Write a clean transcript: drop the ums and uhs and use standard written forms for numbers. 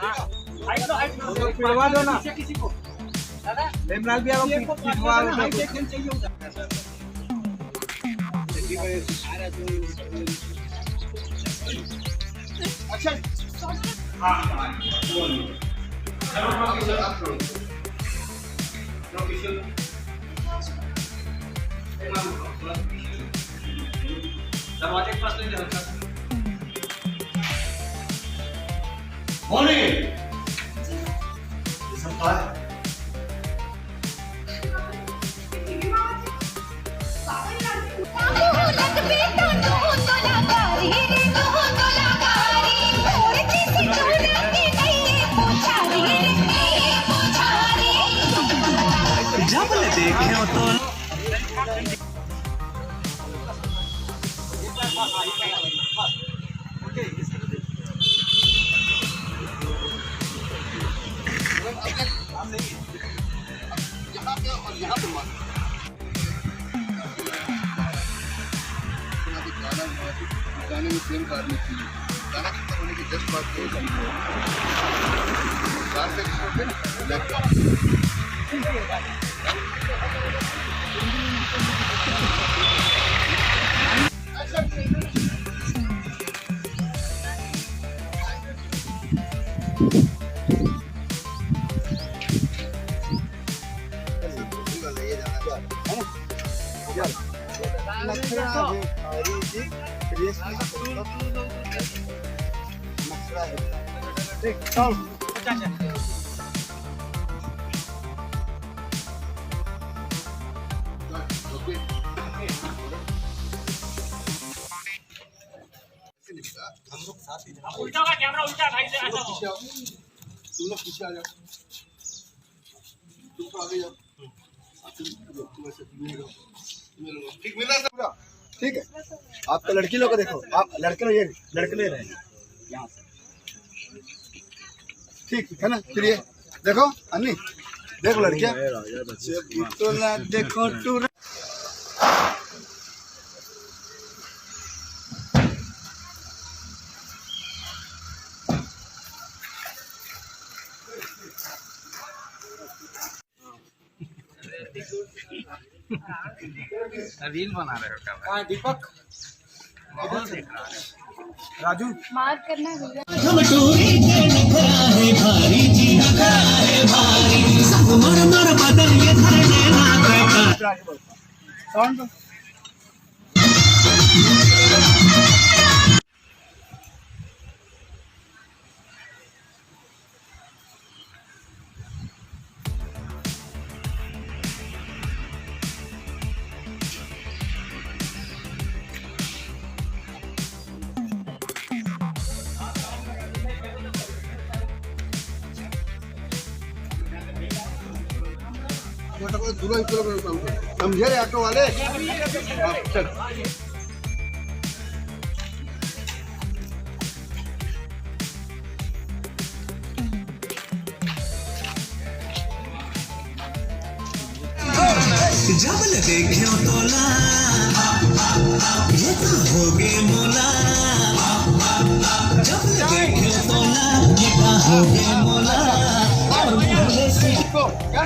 पिलवा दो ना किसी को। इमरान भी आपको पिलवा दो। अच्छा हाँ दरवाजे के पास ले जाओ। मॉर्निंग सब है जब देखे तो गाने में सेम कार में थी गाना खत्म होने के जस्ट बाद कार से उल्टा का कैमरा उल्टा भाई से ऐसा हो तुम लोग पीछे आ जाओ तुम आगे जाओ ठीक मिल रहा है पूरा ठीक है। आप तो लड़की लोग को देखो आप लड़के लोग ये लड़के ले रहे हैं यहाँ से ठीक है ना। फिर ये देखो अन्नी देखो लड़कियाँ तो ना देखो तू रील बना रहे हो क्या? हाँ दीपक राजू मार करना भैया साउंड समझे रे ऑटो वाले चल जब देखे तोला ये तो हो गए मोला जब देखे तोला ये तो हो गए मोला और मुझे को क्या